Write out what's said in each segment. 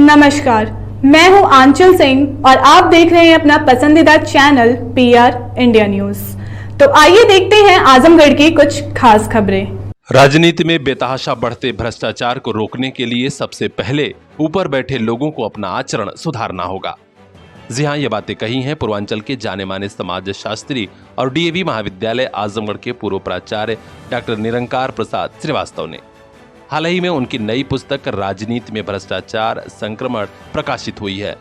नमस्कार, मैं हूं आंचल सिंह और आप देख रहे हैं अपना पसंदीदा चैनल PR इंडिया न्यूज। तो आइए देखते हैं आजमगढ़ की कुछ खास खबरें। राजनीति में बेतहाशा बढ़ते भ्रष्टाचार को रोकने के लिए सबसे पहले ऊपर बैठे लोगों को अपना आचरण सुधारना होगा। जी हां, ये बातें कही हैं पूर्वांचल के जाने माने समाज शास्त्री और DAV महाविद्यालय आजमगढ़ के पूर्व प्राचार्य डॉक्टर निरंकार प्रसाद श्रीवास्तव ने। हाल ही में उनकी नई पुस्तक राजनीति में भ्रष्टाचार संक्रमण प्रकाशित हुई है,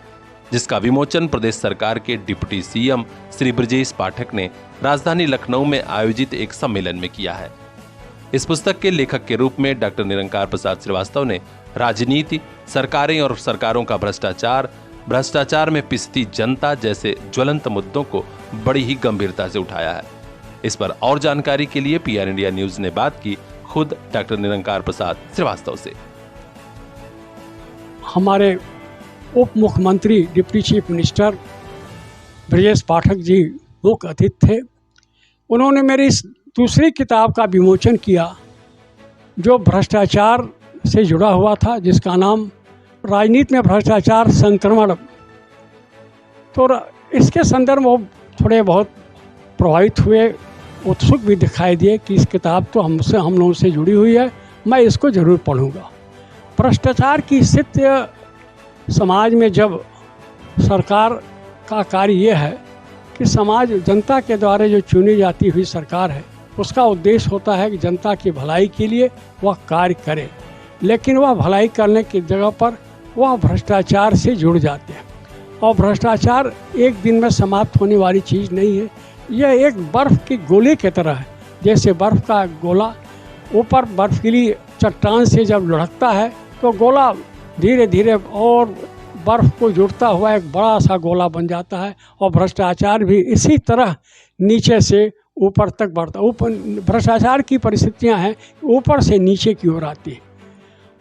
जिसका विमोचन प्रदेश सरकार के डिप्टी CM श्री ब्रजेश पाठक ने राजधानी लखनऊ में आयोजित एक सम्मेलन में किया है। इस पुस्तक के लेखक के रूप में डॉक्टर निरंकार प्रसाद श्रीवास्तव ने राजनीति, सरकारें और सरकारों का भ्रष्टाचार में पिसती जनता जैसे ज्वलंत मुद्दों को बड़ी ही गंभीरता से उठाया है। इस पर और जानकारी के लिए PR इंडिया न्यूज ने बात की खुद डॉक्टर निरंकार प्रसाद श्रीवास्तव से। हमारे उप मुख्यमंत्री deputy chief minister Brajesh Pathak ji मुख्य अतिथि थे। उन्होंने मेरी इस दूसरी किताब का विमोचन किया जो भ्रष्टाचार से जुड़ा हुआ था, जिसका नाम राजनीति में भ्रष्टाचार संक्रमण। तो इसके संदर्भ में वो थोड़े बहुत प्रभावित हुए, उत्सुक भी दिखाई दिए कि इस किताब तो हम लोगों से जुड़ी हुई है, मैं इसको ज़रूर पढ़ूंगा। भ्रष्टाचार की स्थिति समाज में, जब सरकार का कार्य ये है कि समाज जनता के द्वारा जो चुनी जाती हुई सरकार है, उसका उद्देश्य होता है कि जनता की भलाई के लिए वह कार्य करे, लेकिन वह भलाई करने की जगह पर वह भ्रष्टाचार से जुड़ जाते हैं। और भ्रष्टाचार एक दिन में समाप्त होने वाली चीज़ नहीं है। यह एक बर्फ़ की गोले की तरह है। जैसे बर्फ़ का गोला ऊपर बर्फीली चट्टान से जब लुढ़कता है तो गोला धीरे धीरे और बर्फ़ को जुड़ता हुआ एक बड़ा सा गोला बन जाता है। और भ्रष्टाचार भी इसी तरह नीचे से ऊपर तक बढ़ता। ऊपर भ्रष्टाचार की परिस्थितियां हैं, ऊपर से नीचे की ओर आती है।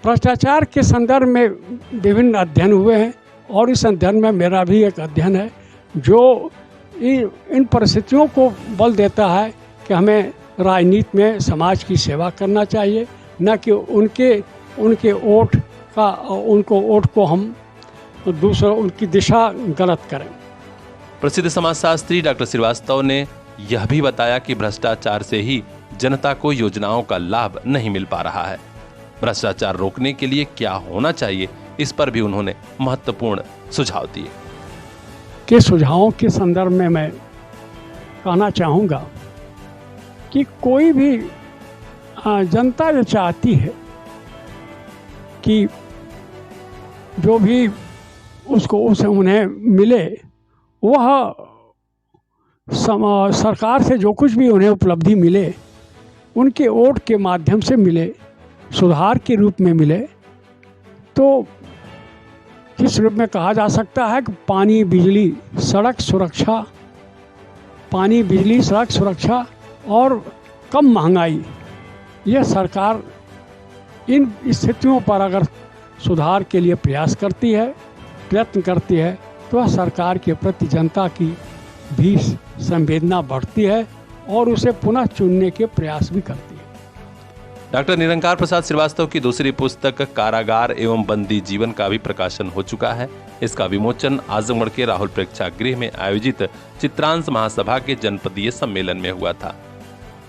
भ्रष्टाचार के संदर्भ में विभिन्न अध्ययन हुए हैं और इस अध्ययन में मेरा भी एक अध्ययन है जो इन परिस्थितियों को बल देता है कि हमें राजनीति में समाज की सेवा करना चाहिए, न कि उनके वोट को हम दूसरों उनकी दिशा गलत करें। प्रसिद्ध समाजशास्त्री डॉक्टर श्रीवास्तव ने यह भी बताया कि भ्रष्टाचार से ही जनता को योजनाओं का लाभ नहीं मिल पा रहा है। भ्रष्टाचार रोकने के लिए क्या होना चाहिए, इस पर भी उन्होंने महत्वपूर्ण सुझाव दिए। के सुझावों के संदर्भ में मैं कहना चाहूँगा कि कोई भी जनता जो चाहती है कि जो भी उसे उन्हें मिले, वह सरकार से जो कुछ भी उन्हें उपलब्धि मिले उनके वोट के माध्यम से मिले, सुधार के रूप में मिले। तो किस रूप में कहा जा सकता है कि पानी, बिजली, सड़क सुरक्षा और कम महंगाई, यह सरकार इन स्थितियों पर अगर सुधार के लिए प्रयत्न करती है तो वह सरकार के प्रति जनता की भी संवेदना बढ़ती है और उसे पुनः चुनने के प्रयास भी करती है। डॉक्टर निरंकार प्रसाद श्रीवास्तव की दूसरी पुस्तक कारागार एवं बंदी जीवन का भी प्रकाशन हो चुका है। इसका विमोचन आजमगढ़ के राहुल प्रेक्षागृह में आयोजित चित्रांश महासभा के जनपदीय सम्मेलन में हुआ था।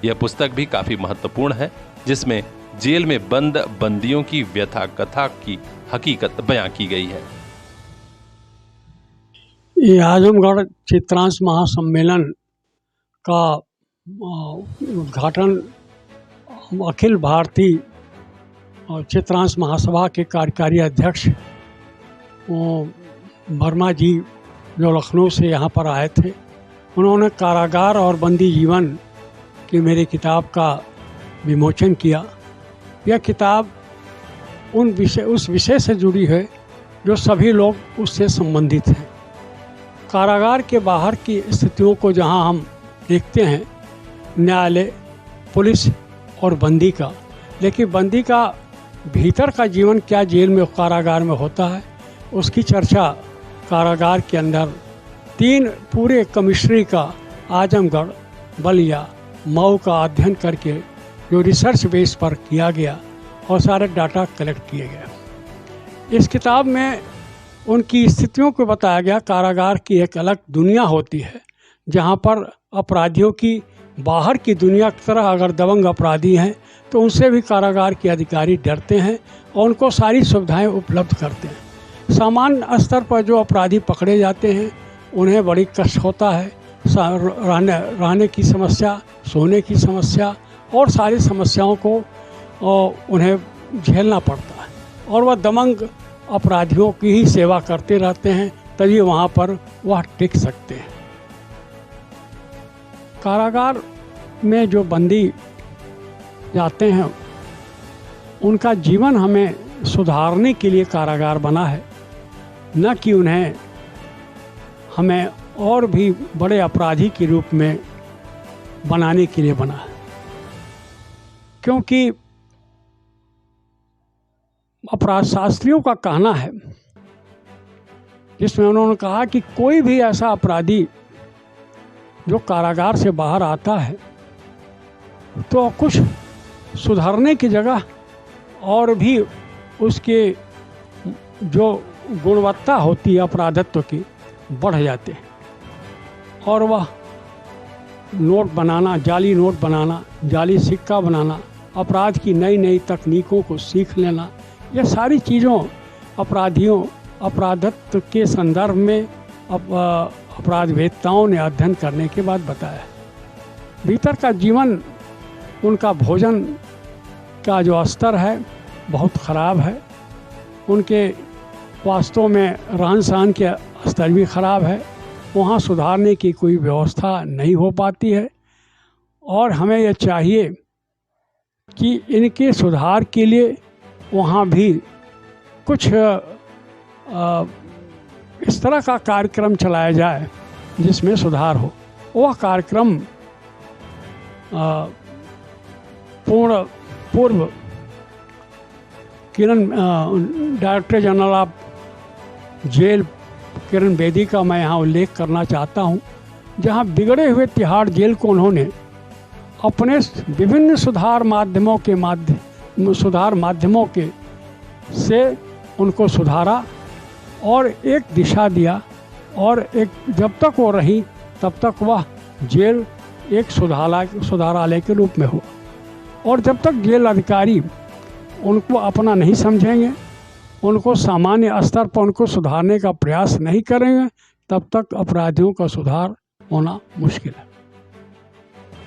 यह पुस्तक भी काफी महत्वपूर्ण है, जिसमें जेल में बंद बंदियों की व्यथा कथा की हकीकत बयां की गई है। ये आजमगढ़ चित्रांश महासम्मेलन का उद्घाटन अखिल भारतीय चित्रांश महासभा के कार्यकारी अध्यक्ष वर्मा जी जो लखनऊ से यहाँ पर आए थे, उन्होंने कारागार और बंदी जीवन की मेरी किताब का विमोचन किया। यह किताब उस विषय से जुड़ी है जो सभी लोग उससे संबंधित हैं। कारागार के बाहर की स्थितियों को जहाँ हम देखते हैं, न्यायालय, पुलिस और बंदी का, लेकिन बंदी का भीतर का जीवन क्या जेल में, कारागार में होता है, उसकी चर्चा कारागार के अंदर 3 पूरे कमिश्नरी का आजमगढ़, बलिया, मऊ का अध्ययन करके जो रिसर्च बेस पर किया गया और सारे डाटा कलेक्ट किए गए। इस किताब में उनकी स्थितियों को बताया गया। कारागार की एक अलग दुनिया होती है जहाँ पर अपराधियों की बाहर की दुनिया की तरह अगर दबंग अपराधी हैं तो उनसे भी कारागार के अधिकारी डरते हैं और उनको सारी सुविधाएं उपलब्ध करते हैं। सामान्य स्तर पर जो अपराधी पकड़े जाते हैं उन्हें बड़ी कष्ट होता है। रहने की समस्या, सोने की समस्या और सारी समस्याओं को उन्हें झेलना पड़ता है और वह दबंग अपराधियों की ही सेवा करते रहते हैं, तभी वहाँ पर वह टिक सकते हैं। कारागार में जो बंदी जाते हैं उनका जीवन हमें सुधारने के लिए कारागार बना है, न कि उन्हें हमें और भी बड़े अपराधी के रूप में बनाने के लिए बना है। क्योंकि अपराध शास्त्रियों का कहना है, जिसमें उन्होंने कहा कि कोई भी ऐसा अपराधी जो कारागार से बाहर आता है तो कुछ सुधरने की जगह और भी उसके जो गुणवत्ता होती है अपराधत्व की बढ़ जाते हैं और वह नोट बनाना, जाली नोट बनाना, जाली सिक्का बनाना, अपराध की नई नई तकनीकों को सीख लेना, ये सारी चीज़ों अपराधत्व के संदर्भ में अपराधवेत्ताओं ने अध्ययन करने के बाद बताया। भीतर का जीवन, उनका भोजन का जो स्तर है बहुत ख़राब है, उनके वास्तव में रहन सहन के स्तर भी ख़राब है, वहाँ सुधारने की कोई व्यवस्था नहीं हो पाती है। और हमें यह चाहिए कि इनके सुधार के लिए वहाँ भी कुछ इस तरह का कार्यक्रम चलाया जाए जिसमें सुधार हो। वह कार्यक्रम पूर्व director general of jail Kiran Bedi का मैं यहाँ उल्लेख करना चाहता हूँ, जहाँ बिगड़े हुए तिहाड़ जेल को उन्होंने अपने विभिन्न सुधार माध्यमों के से उनको सुधारा और एक दिशा दिया और एक जब तक वो रही तब तक वह जेल एक सुधारालय के रूप में हुआ। और जब तक जेल अधिकारी उनको अपना नहीं समझेंगे, उनको सामान्य स्तर पर उनको सुधारने का प्रयास नहीं करेंगे, तब तक अपराधियों का सुधार होना मुश्किल है।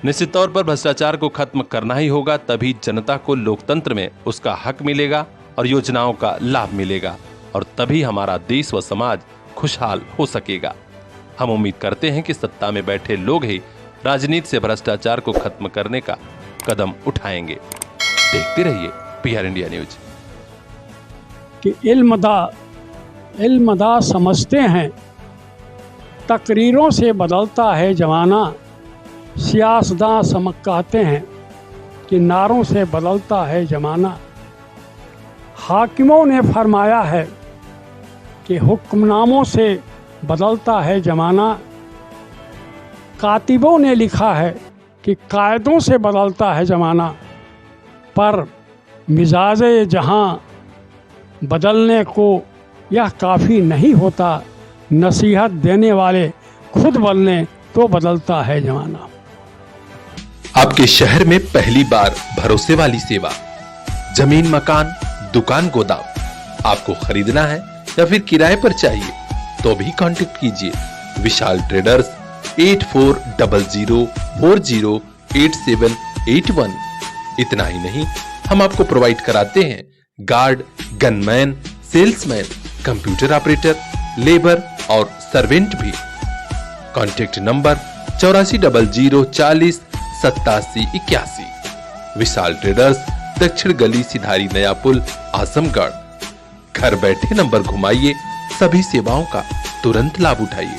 निश्चित तौर पर भ्रष्टाचार को खत्म करना ही होगा, तभी जनता को लोकतंत्र में उसका हक मिलेगा और योजनाओं का लाभ मिलेगा और तभी हमारा देश व समाज खुशहाल हो सकेगा। हम उम्मीद करते हैं कि सत्ता में बैठे लोग ही राजनीति से भ्रष्टाचार को खत्म करने का कदम उठाएंगे। देखते रहिए PR इंडिया न्यूज। कि इल्मदा समझते हैं, तकरीरों से बदलता है जमाना, सियासदां समझ कहते हैं कि नारों से बदलता है जमाना। हाकिमों ने फरमाया है कि हुक्मनामों से बदलता है जमाना। कातिबों ने लिखा है कि कायदों से बदलता है ज़माना। पर मिजाज जहाँ बदलने को यह काफ़ी नहीं होता, नसीहत देने वाले खुद बदलें तो बदलता है ज़माना। आपके शहर में पहली बार भरोसे वाली सेवा, जमीन, मकान, दुकान, गोदाम आपको खरीदना है या फिर किराए पर चाहिए तो भी कांटेक्ट कीजिए विशाल ट्रेडर्स 8400408781। इतना ही नहीं, हम आपको प्रोवाइड कराते हैं guard, gunman, salesman, computer operator, labour और सर्वेंट भी। Contact number 8400408781। विशाल ट्रेडर्स, दक्षिण गली, सिधारी, नया पुल, आजमगढ़। घर बैठे नंबर घुमाइए, सभी सेवाओं का तुरंत लाभ उठाइए।